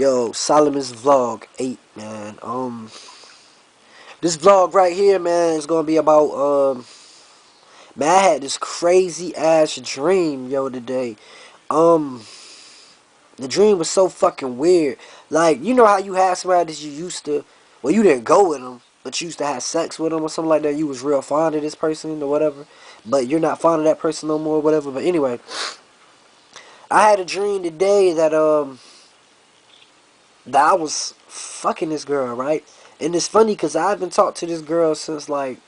Yo, Solomon's Vlog 8, man. This vlog right here, man, is gonna be about, man, I had this crazy ass dream, yo, today. Um, the dream was so fucking weird. Like, you know how you had somebody that you used to, well, you didn't go with them, but you used to have sex with them or something like that. You was real fond of this person or whatever, but you're not fond of that person no more or whatever. But anyway, I had a dream today that I was fucking this girl, right? And it's funny because I haven't talked to this girl since like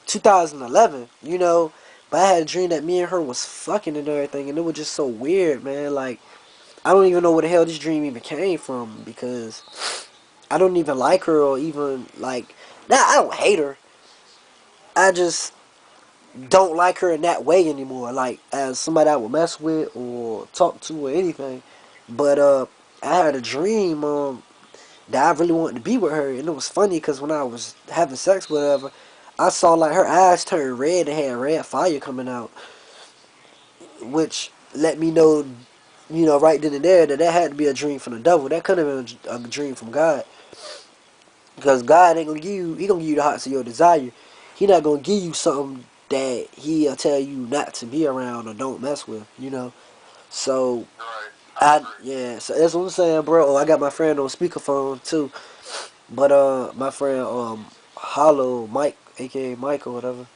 2011, you know. But I had a dream that me and her was fucking and everything, and it was just so weird, man. Like, I don't even know where the hell this dream even came from because I don't even like her or even like. Nah, I don't hate her. I just don't like her in that way anymore. Like as somebody I would mess with or talk to or anything. But I had a dream that I really wanted to be with her, and it was funny because when I was having sex with her, I saw like her eyes turn red and had red fire coming out, which let me know, you know, right then and there that had to be a dream from the devil. That couldn't have been a dream from God, because God ain't gonna give you. He gonna give you the hearts of your desire. He not gonna give you something that he'll tell you not to be around or don't mess with. You know, so. Right, I I agree. yeah, so that's what I'm saying, bro. Oh, I got my friend on speakerphone too. But my friend Hollow Mike, aka Mike or whatever,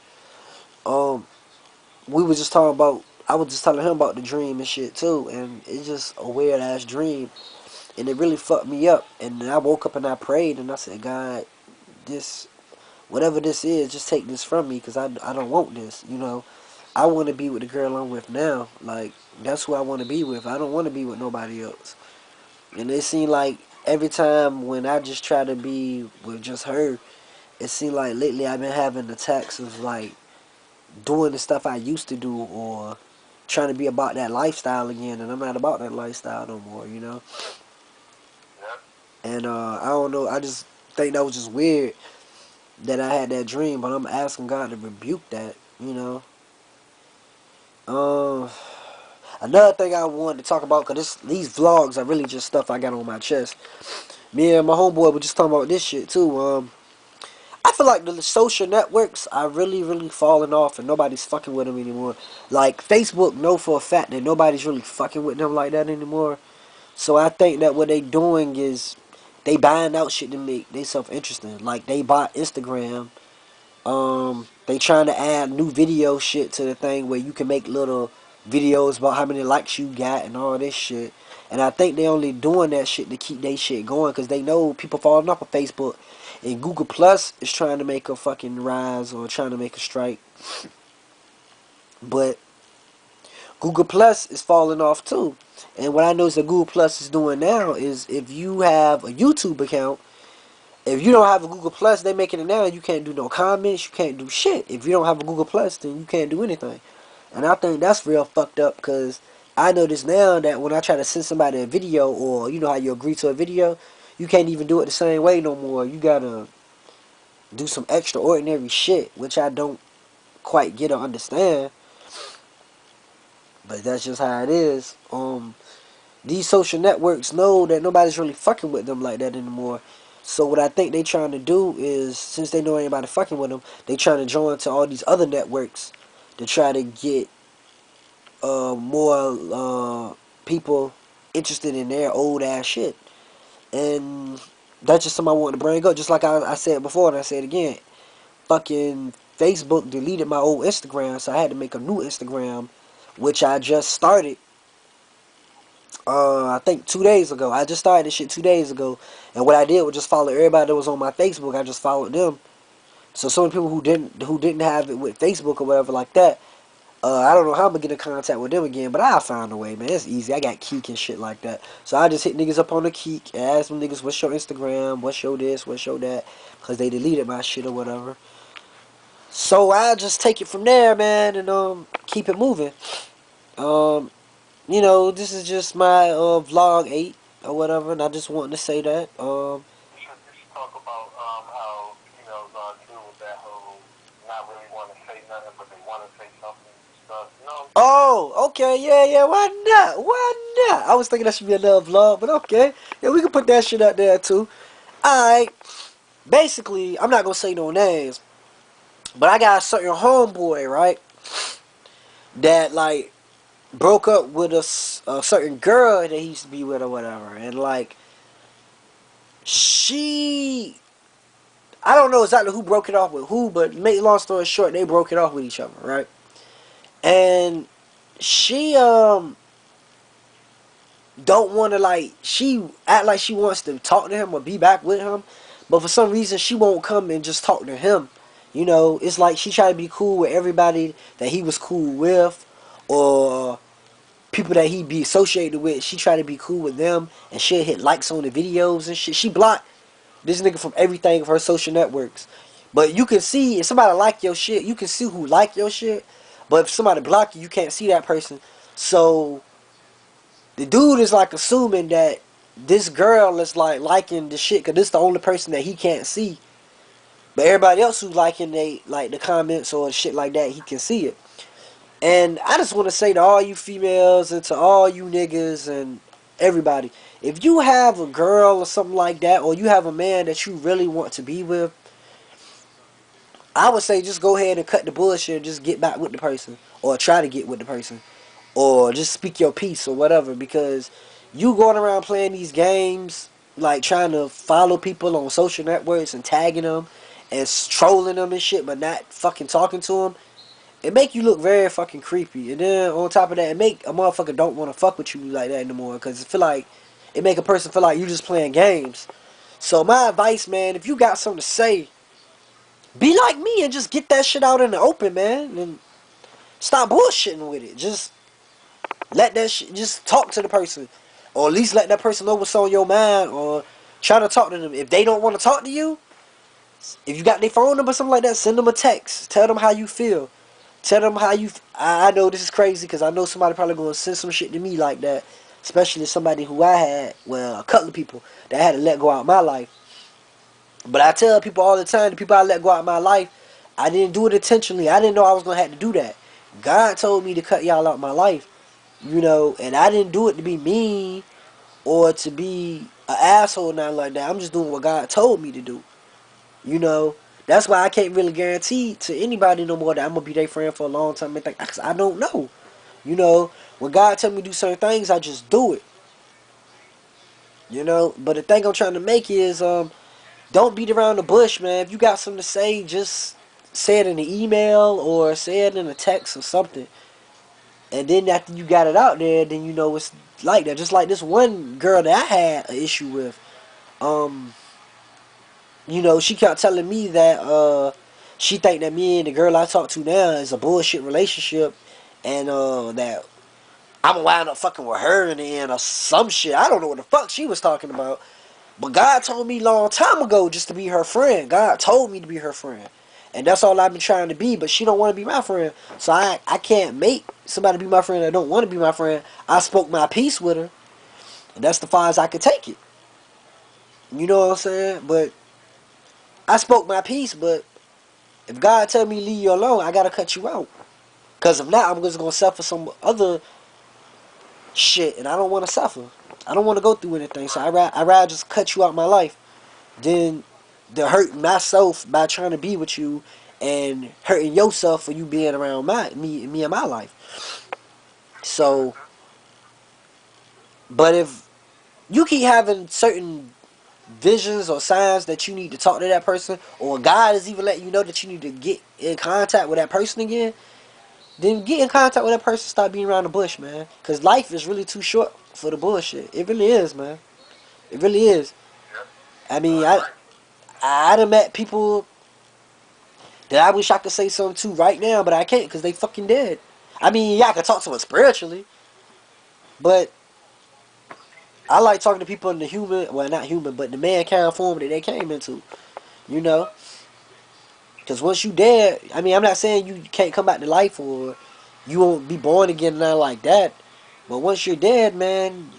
um, we was just talking about. I was just telling him about the dream and shit too, and it's just a weird ass dream, and it really fucked me up. And then I woke up and I prayed and I said, God, this whatever this is, just take this from me because I don't want this. You know, I want to be with the girl I'm with now. Like that's who I want to be with. I don't want to be with nobody else. And it seemed like every time when I just try to be with just her, it seemed like lately I've been having attacks of like doing the stuff I used to do or trying to be about that lifestyle again, and I'm not about that lifestyle no more, you know. Yep. And I don't know, I just think that was just weird that I had that dream, but I'm asking God to rebuke that, you know. Um, Another thing I wanted to talk about, cause these vlogs are really just stuff I got on my chest. Me and my homeboy were just talking about this shit too. I feel like the social networks are really, really falling off and nobody's fucking with them anymore. Like, Facebook know for a fact that nobody's really fucking with them like that anymore. So I think that what they doing is they buying out shit to make they self interesting. Like, they bought Instagram. They trying to add new video shit to the thing where you can make little videos about how many likes you got and all this shit. And I think they only doing that shit to keep they shit going because they know people falling off of Facebook. And Google Plus is trying to make a fucking rise or trying to make a strike. But Google Plus is falling off too. And what I notice that Google Plus is doing now is if you have a YouTube account, if you don't have a Google Plus, they making it now. You can't do no comments. You can't do shit. If you don't have a Google Plus, then you can't do anything. And I think that's real fucked up because I notice now that when I try to send somebody a video or you know how you agree to a video, you can't even do it the same way no more. You gotta do some extraordinary shit, which I don't quite get or understand. But that's just how it is. These social networks know that nobody's really fucking with them like that anymore. So what I think they trying to do is, since they know ain't anybody fucking with them, they trying to join to all these other networks to try to get more people interested in their old ass shit. And that's just something I wanted to bring up. Just like I said before, and I said again, fucking Facebook deleted my old Instagram, so I had to make a new Instagram, which I just started. I think 2 days ago. I just started this shit 2 days ago, and what I did was just follow everybody that was on my Facebook. I just followed them. So some people who didn't have it with Facebook or whatever like that, I don't know how I'm gonna get in contact with them again, but I'll find a way, man. It's easy. I got Keek and shit like that. So I just hit niggas up on the Keek and ask them niggas, what's your Instagram? What's your this? What's your that? Because they deleted my shit or whatever. So I just take it from there, man, and keep it moving. Um, this is just my vlog 8 or whatever, and I just wanted to say that. You should talk about how females are too with that whole not really want to say nothing, but they want to say something and stuff. You know what I'm saying? Oh, okay, yeah, yeah. Why not? Why not? I was thinking that should be another vlog, but okay. Yeah, we can put that shit out there too. Alright. Basically, I'm not gonna say no names, but I got a certain homeboy, right? That like broke up with a certain girl that he used to be with or whatever, and like she, I don't know exactly who broke it off with who, but make long story short, they broke it off with each other, right? And she don't want to, like, she act like she wants to talk to him or be back with him, but for some reason she won't come and just talk to him. You know, it's like she tried to be cool with everybody that he was cool with, or people that he be associated with. She tried to be cool with them, and she'll hit likes on the videos and shit. She blocked this nigga from everything of her social networks. But you can see if somebody like your shit, you can see who like your shit. But if somebody block you, you can't see that person. So the dude is like assuming that this girl is like liking the shit because this is the only person that he can't see. But everybody else who's liking they like the comments or shit like that, he can see it. And I just want to say to all you females and to all you niggas and everybody, if you have a girl or something like that, or you have a man that you really want to be with, I would say just go ahead and cut the bullshit and just get back with the person, or try to get with the person, or just speak your piece or whatever, because you going around playing these games, like trying to follow people on social networks and tagging them and trolling them and shit, but not fucking talking to them. It make you look very fucking creepy, and then on top of that, it make a motherfucker don't want to fuck with you like that anymore, because it feel like it make a person feel like you just playing games. So my advice, man, if you got something to say, be like me and just get that shit out in the open, man, and stop bullshitting with it. Just let that shit, just talk to the person, or at least let that person know what's on your mind, or try to talk to them. If they don't want to talk to you, if you got their phone number or something like that, send them a text. Tell them how you feel. Tell them how you. I know this is crazy because I know somebody probably gonna send some shit to me like that, especially somebody who I had, well, a couple of people that I had to let go out of my life. But I tell people all the time, the people I let go out of my life, I didn't do it intentionally. I didn't know I was gonna have to do that. God told me to cut y'all out of my life, you know, and I didn't do it to be mean or to be an asshole, nothing like that. I'm just doing what God told me to do, you know. That's why I can't really guarantee to anybody no more that I'm gonna be their friend for a long time. Cause I don't know, you know. When God tell me to do certain things, I just do it, you know. But the thing I'm trying to make is, don't beat around the bush, man. If you got something to say, just say it in an email or say it in a text or something. And then after you got it out there, then you know it's like that. Just like this one girl that I had an issue with. Um, you know, she kept telling me that she think that me and the girl I talk to now is a bullshit relationship, and that I'm gonna wind up fucking with her in the end or some shit. I don't know what the fuck she was talking about. But God told me long time ago just to be her friend. God told me to be her friend. And that's all I've been trying to be, but she don't want to be my friend. So I can't make somebody be my friend that don't want to be my friend. I spoke my piece with her. And that's the far as I could take it. You know what I'm saying? But I spoke my piece, but if God tell me leave you alone, I gotta cut you out. Cause if not, I'm just gonna suffer some other shit, and I don't want to suffer. I don't want to go through anything. So I rather just cut you out my life than to hurt myself by trying to be with you and hurting yourself for you being around me and my life. So, but if you keep having certain visions or signs that you need to talk to that person, or God is even letting you know that you need to get in contact with that person again, then get in contact with that person. Stop being around the bush, man. Cause life is really too short for the bullshit. It really is, man. It really is. Yep. I mean, That's right. I done met people that I wish I could say something to right now, but I can't because they fucking dead. I mean, yeah, I can talk to them spiritually, but I like talking to people in the human, well, not human, but the mankind form that they came into, you know? Because once you dead, I mean, I'm not saying you can't come back to life or you won't be born again and nothing like that, but once you're dead, man,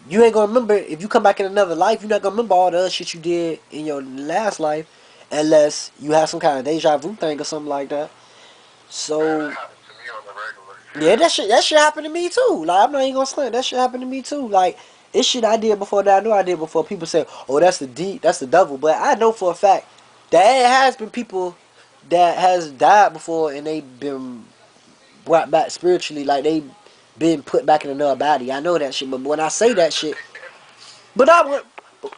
you ain't gonna remember, if you come back in another life, you're not gonna remember all the other shit you did in your last life unless you have some kind of deja vu thing or something like that. Man, So, that happens to me on the regular. Yeah, that shit happened to me too. Like, I'm not even gonna slant. That shit happened to me too. Like, it's shit I did before that I know I did before. People say, "Oh, that's the devil," but I know for a fact that it has been people that has died before and they been brought back spiritually. Like, they been put back in another body. I know that shit. But when I say that shit, but I would.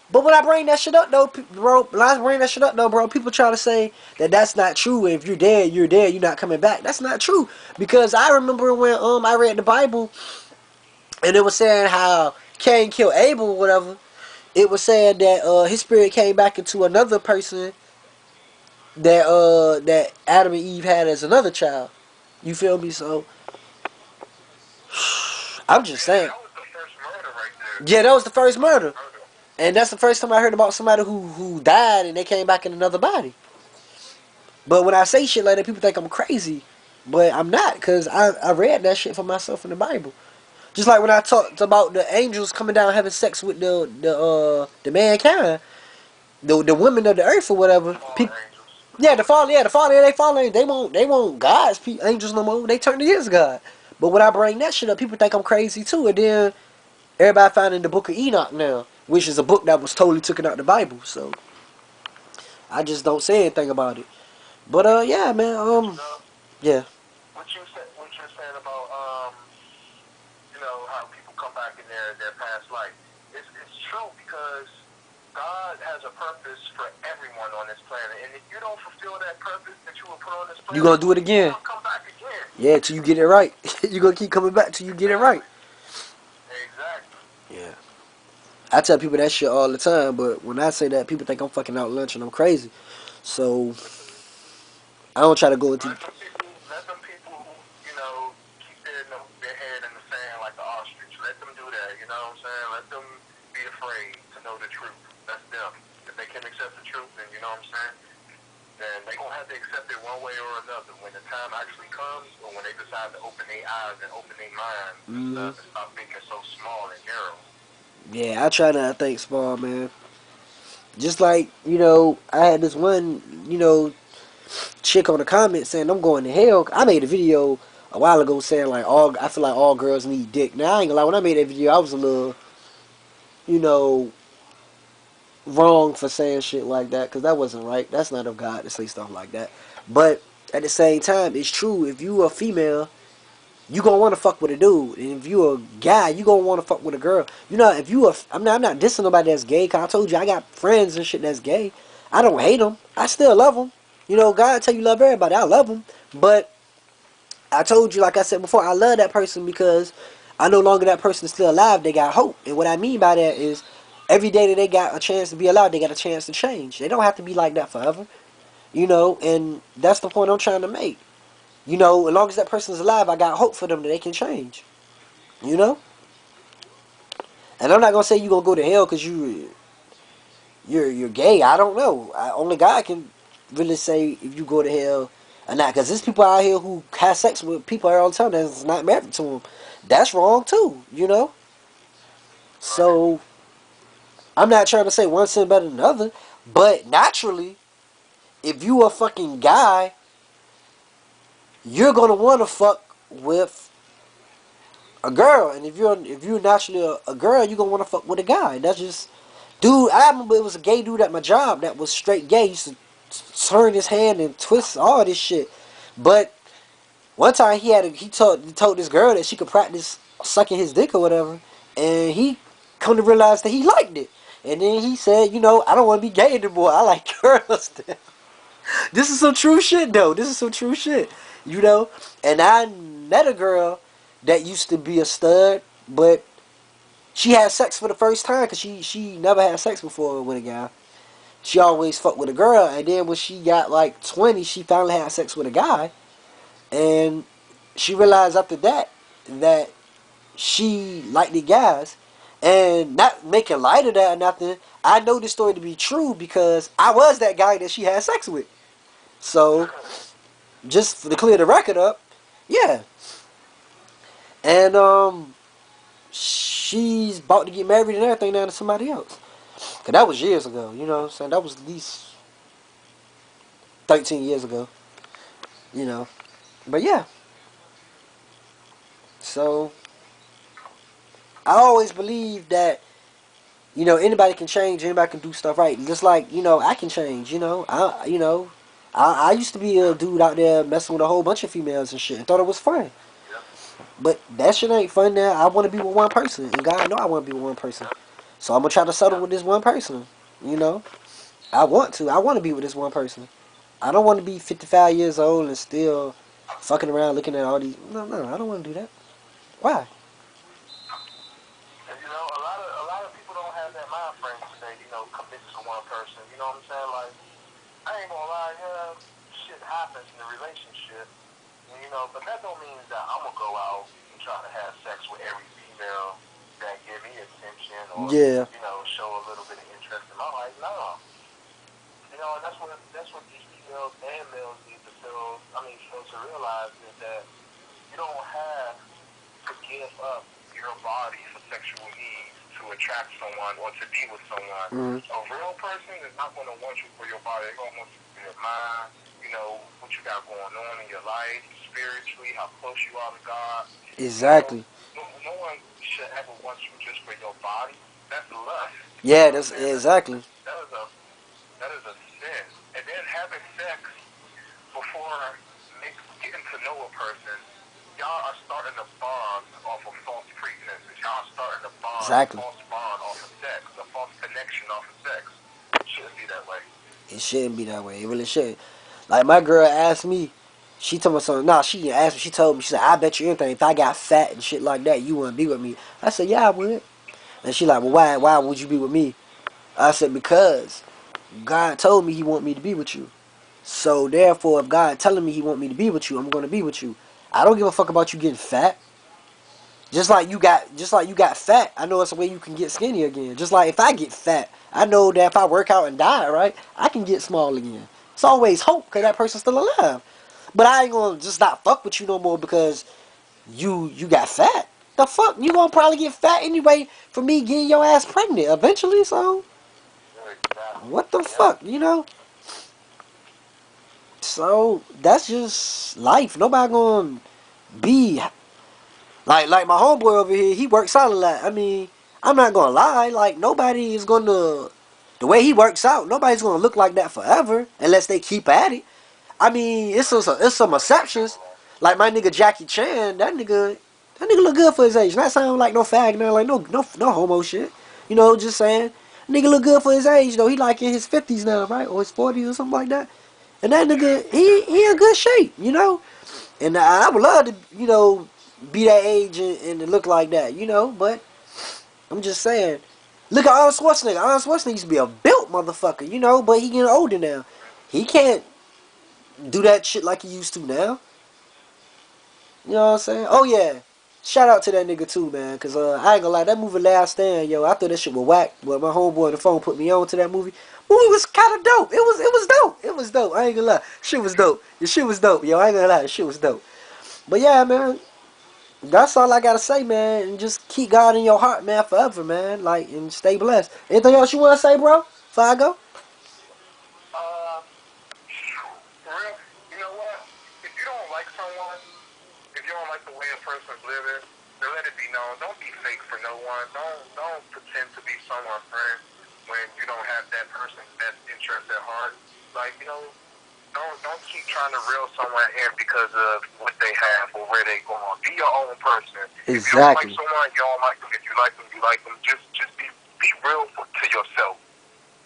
But when I bring that shit up though, bro, when I bring that shit up though, bro, people try to say that that's not true. If you're dead, you're dead. You're not coming back. That's not true. Because I remember when I read the Bible and it was saying how Cain killed Abel or whatever. It was saying that his spirit came back into another person that Adam and Eve had as another child. You feel me? So I'm just Yeah, saying. that was the first murder right there. Yeah, that was the first murder. Murder. And that's the first time I heard about somebody who died and they came back in another body. But when I say shit like that, people think I'm crazy. But I'm not, because I read that shit for myself in the Bible. Just like when I talked about the angels coming down having sex with the mankind, the women of the earth or whatever. Fallen People, angels. yeah, the fallen, they fallen. They won't God's angels no more. They turn to His God. But when I bring that shit up, people think I'm crazy too. And then everybody finding the Book of Enoch now, which is a book that was totally taken out the Bible. So I just don't say anything about it. But yeah, man, But you know, yeah. what you're saying about how people come back in their past life. It's true because God has a purpose for everyone on this planet, and if you don't fulfill that purpose that you were put on this You planet, gonna do it you're again. gonna come back again. Yeah, till you get it right. You gonna keep coming back till you get it right. Exactly. Exactly. Yeah. I tell people that shit all the time, but when I say that, people think I'm fucking out lunch and I'm crazy. So I don't try to go into. Let them people who, keep their head in the sand like the ostrich. Let them do that, you know what I'm saying? Let them be afraid to know the truth. That's them. If they can accept the truth, then you know what I'm saying? Then they're going to have to accept it one way or another. When the time actually comes, or when they decide to open their eyes and open their minds and Mm, stuff and stop thinking so small and narrow. yeah, I try not to think small, man. Just like I had this one chick on the comment saying I'm going to hell. I made a video a while ago saying like I feel like all girls need dick. Now I ain't gonna lie, when I made that video, I was a little you know wrong for saying shit like that because that wasn't right. That's not of God to say stuff like that. But at the same time, it's true. If you a female, you gonna want to fuck with a dude, and if you a guy, you gonna want to fuck with a girl. If you I'm not dissing nobody that's gay. Cause I told you I got friends and shit that's gay. I don't hate them. I still love them. God tell you love everybody. I love them, but I told you, like I said before, I love that person because I no longer that person is still alive. They got hope, and what I mean by that is every day that they got a chance to be alive, they got a chance to change. They don't have to be like that forever, and that's the point I'm trying to make. As long as that person is alive, I got hope for them that they can change. You know, and I'm not gonna say you gonna go to hell because you're gay. I don't know. Only God can really say if you go to hell or not. Because there's people out here who have sex with people all the time that's not married to them. That's wrong too. Right. So I'm not trying to say one sin better than the other, but naturally, if you a fucking guy, you're gonna want to fuck with a girl, and if you're naturally a girl, you're gonna want to fuck with a guy. That's just, dude. I remember it was a gay dude at my job that was straight gay. He used to turn his hand and twist all this shit. But one time he told this girl that she could practice sucking his dick or whatever, and he come to realize that he liked it. And then he said, I don't want to be gay anymore. I like girls now. This is some true shit though. This is some true shit. You know? And I met a girl that used to be a stud, but she had sex for the first time because she never had sex before with a guy. She always fucked with a girl, and then when she got like 20, she finally had sex with a guy, and she realized after that she liked the guys, and not making light of that or nothing. I know this story to be true because I was that guy that she had sex with. So just to clear the record up, yeah. And she's about to get married and everything now to somebody else. Cause that was years ago, you know what I'm saying? That was at least 13 years ago, you know. But yeah. So I always believe that, you know, anybody can change, anybody can do stuff right. Just like, you know, I can change, you know. I used to be a dude out there messing with a whole bunch of females and shit and thought it was fun. Yep. But that shit ain't fun now. I want to be with one person. And God know I want to be with one person. Yep. So I'm going to try to settle Yep. with this one person. You know? I want to. I want to be with this one person. I don't want to be 55 years old and still fucking around looking at all these. No, no, I don't want to do that. Why? And you know, a lot of people don't have that mind frame today. You know, commit to one person. You know what I'm saying? Like, I ain't gonna lie, yeah, shit happens in a relationship. You know, but that don't mean that I'm gonna go out and try to have sex with every female that give me attention or Yeah. you know show a little bit of interest in my life. No, you know, and that's what these females and males need to feel. I mean, feel to realize is that you don't have to give up your body for sexual needs to attract someone or to be with someone. Mm-hmm. A real person is not going to want you for your body. They're going to want you for your mind, you know, what you got going on in your life, spiritually, how close you are to God. Exactly. You know, no one should ever want you just for your body. That's lust. You Yeah, know what that's I'm saying? exactly. That is a sin. And then having sex before getting to know a person, y'all are starting to bond off of false pretenses. Y'all are starting to bond, a Exactly. false bond off of sex, a false connection off of sex. It shouldn't be that way. It shouldn't be that way. It really shouldn't. Like my girl asked me, she told me something. Nah, she didn't ask me. She told me. She said, "I bet you anything. If I got fat and shit like that, you wouldn't be with me." I said, "Yeah, I would." And she like, "Well, why? Why would you be with me?" I said, "Because God told me He want me to be with you. So therefore, if God telling me He want me to be with you, I'm going to be with you. I don't give a fuck about you getting fat. Just like you got fat, I know it's a way you can get skinny again. Just like if I get fat, I know that if I work out and diet right, I can get small again. It's always hope because that person's still alive. But I ain't gonna just not fuck with you no more because you got fat. The fuck, you gonna probably get fat anyway for me getting your ass pregnant eventually. So Exactly. what the Yep. fuck, you know? So that's just life. Nobody gonna be like my homeboy over here, he works out a lot. I mean, I'm not gonna lie, like nobody is gonna the way he works out, nobody's gonna look like that forever unless they keep at it. I mean, it's some Right. exceptions. Like my nigga Jackie Chan, that nigga look good for his age. Not sounding like no fag, man, like no homo shit. You know, just saying. Nigga look good for his age though. He like in his 50s now, right? Or his 40s or something like that. And that nigga, he in good shape, you know? And I would love to, you know, be that age and to look like that, you know. But I'm just saying, look at Arnold Schwarzenegger. Arnold Schwarzenegger used to be a built motherfucker, you know. But he getting older now. He can't do that shit like he used to now. You know what I'm saying? Oh yeah. Shout out to that nigga too, man. Cause I ain't gonna lie, that movie Last Stand, yo, I thought that shit was whack. But my homeboy on the phone put me on to that movie. Movie was kind of dope. It was dope. It was dope. I ain't gonna lie. Shit was dope. The shit was dope, yo. I ain't gonna lie. The shit was dope. But yeah, man. That's all I gotta say, man. And just keep God in your heart, man, forever, man. Like, and stay blessed. Anything else you wanna say, bro? Before I go? Uh, for real, you know what? If you don't like someone, if you don't like the way a person's living, then let it be known. Don't be fake for no one. Don't pretend to be someone's friend when you don't have that person's best interest at heart. Like, you know, don't keep trying to reel someone in because of what they have or where they going. Be your own person. If you don't like Exactly. someone, you don't like them. If you like them, you like them. Just be real to yourself.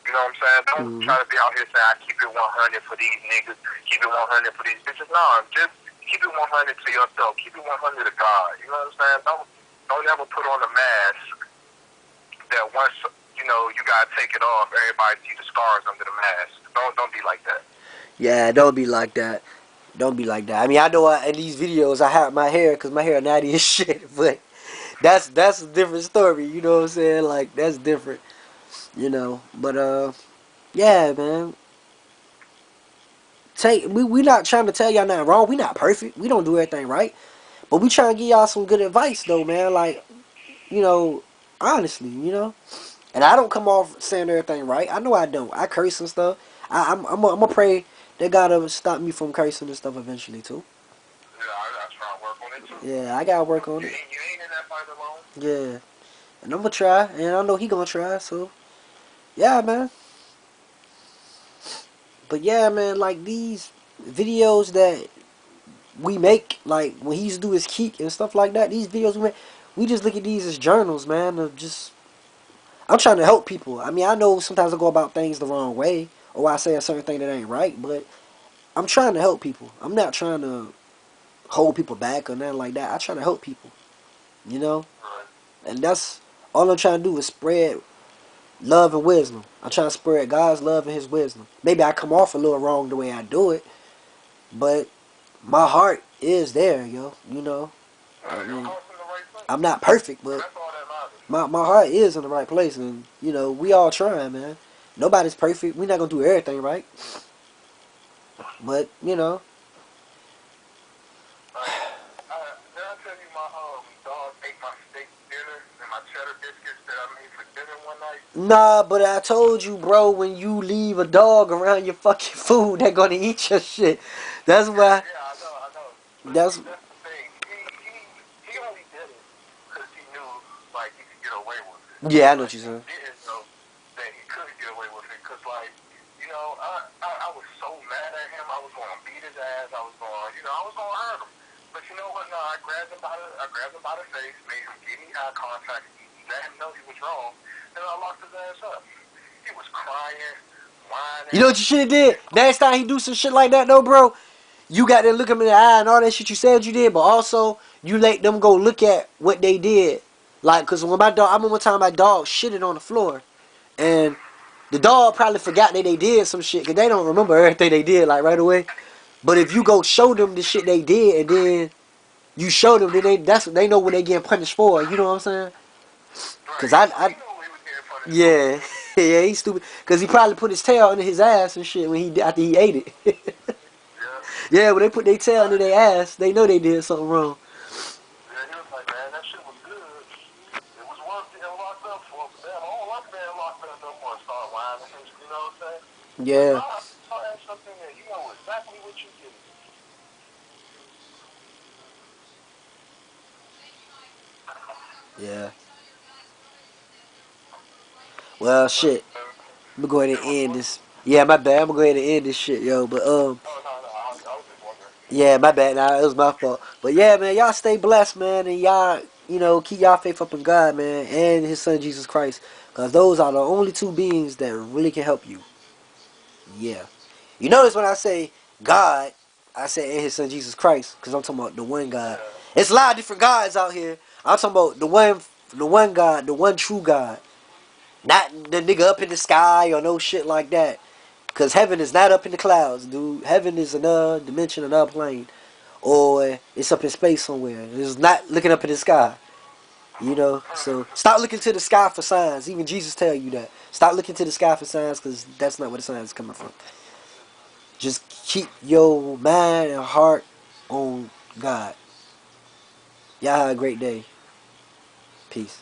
You know what I'm saying? Don't Mm-hmm. try to be out here saying I keep it 100 for these niggas, keep it 100 for these bitches. No, just keep it 100 to yourself. Keep it 100 to God. You know what I'm saying? Don't ever put on a mask that once you know you gotta take it off, everybody see the scars under the mask. Don't be like that. Yeah, don't be like that. Don't be like that. I mean, I know in these videos I have my hair because my hair natty as shit, but that's a different story. You know what I'm saying? Like that's different. You know. But yeah, man. We not trying to tell y'all nothing wrong. We not perfect. We don't do everything right. But we trying to give y'all some good advice though, man. Like, you know, honestly, you know. And I don't come off saying everything right. I know I don't. I curse and stuff. I'm gonna pray that God will stop me from cursing and stuff eventually too. Yeah, I try to work on that too. Yeah, I gotta work on it. You ain't in that fight alone. Yeah, and I'm gonna try, and I know he gonna try. So yeah, man. But yeah, man, like these videos that we make, like when he used to do his keek and stuff like that, these videos we make, we just look at these as journals, man. Of just, I'm trying to help people. I mean, I know sometimes I go about things the wrong way, or I say a certain thing that ain't right, but I'm trying to help people. I'm not trying to hold people back or nothing like that. I try to help people, you know, Right. and that's all I'm trying to do is spread love and wisdom. I'm trying to spread God's love and His wisdom. Maybe I come off a little wrong the way I do it, but my heart is there, yo. You know, I Your mean, heart's in the right place, I'm not perfect, and but that's all that matters. my heart is in the right place, and you know, we all trying, man. Nobody's perfect. We're not gonna do everything right, but you know, Like, did I tell you my dog ate my steak dinner and my cheddar biscuits that I made for dinner one night? nah. But I told you, bro, when you leave a dog around your fucking food, they're gonna eat your shit. That's Yeah, why. yeah, I know. But That's see, that's the thing. He only did it because he knew like he could get away with it. yeah. I know what Like you he saying. didn't know that he could get away with it because like I was so mad at him. I was going to beat his ass. I was going I was going to hurt him. But you know what? No, I grabbed him by the face, made him give me eye contact, let him know he was wrong, and I locked his ass up. He was crying, You know whining. what you should have did? Next time he do some shit like that, though, bro. You got to look him in the eye and all that shit you said you did, but also you let them go look at what they did. Like, cause when my dog, I remember one time my dog shitted on the floor, and the dog probably forgot that they did some shit, cause they don't remember everything they did like right away. But if you go show them the shit they did, and then you show them, then they know what they getting punished for. You know what I'm saying? Right. Cause He I knew what he was getting punished for. yeah, yeah, he's stupid. Cause he probably put his tail under his ass and shit when he after he ate it. Yeah. Yeah, when they put their tail under their ass, they know they did something wrong. Yeah, he was like, man, that shit was good. It was worth getting locked up for, but damn, I don't like being locked up no more. Start whining, you know what I'm saying? But Yeah, nah, that's something that you know exactly what you're getting. yeah. Well, But shit. I'm gonna go ahead you and know, end this. Yeah, my bad. I'm gonna go ahead and end this shit, yo. But oh no, I was just wondering. yeah, my bad. Nah, it was my fault. But yeah, man, y'all stay blessed, man, and y'all, you know, keep y'all faith up in God, man, and His Son Jesus Christ, cause those are the only two beings that really can help you. Yeah. You notice when I say God, I say in His Son Jesus Christ, cause I'm talking about the one God. Yeah, It's a lot of different gods out here. I'm talking about the one God, the one true God. Not the nigga up in the sky or no shit like that. Cause heaven is not up in the clouds, dude. Heaven is another dimension, another plane. Or it's up in space somewhere. It's not looking up in the sky. You know? So stop looking to the sky for signs. Even Jesus tell you that. Stop looking to the sky for signs because that's not where the signs is coming from. Just keep your mind and heart on God. Y'all have a great day. Peace.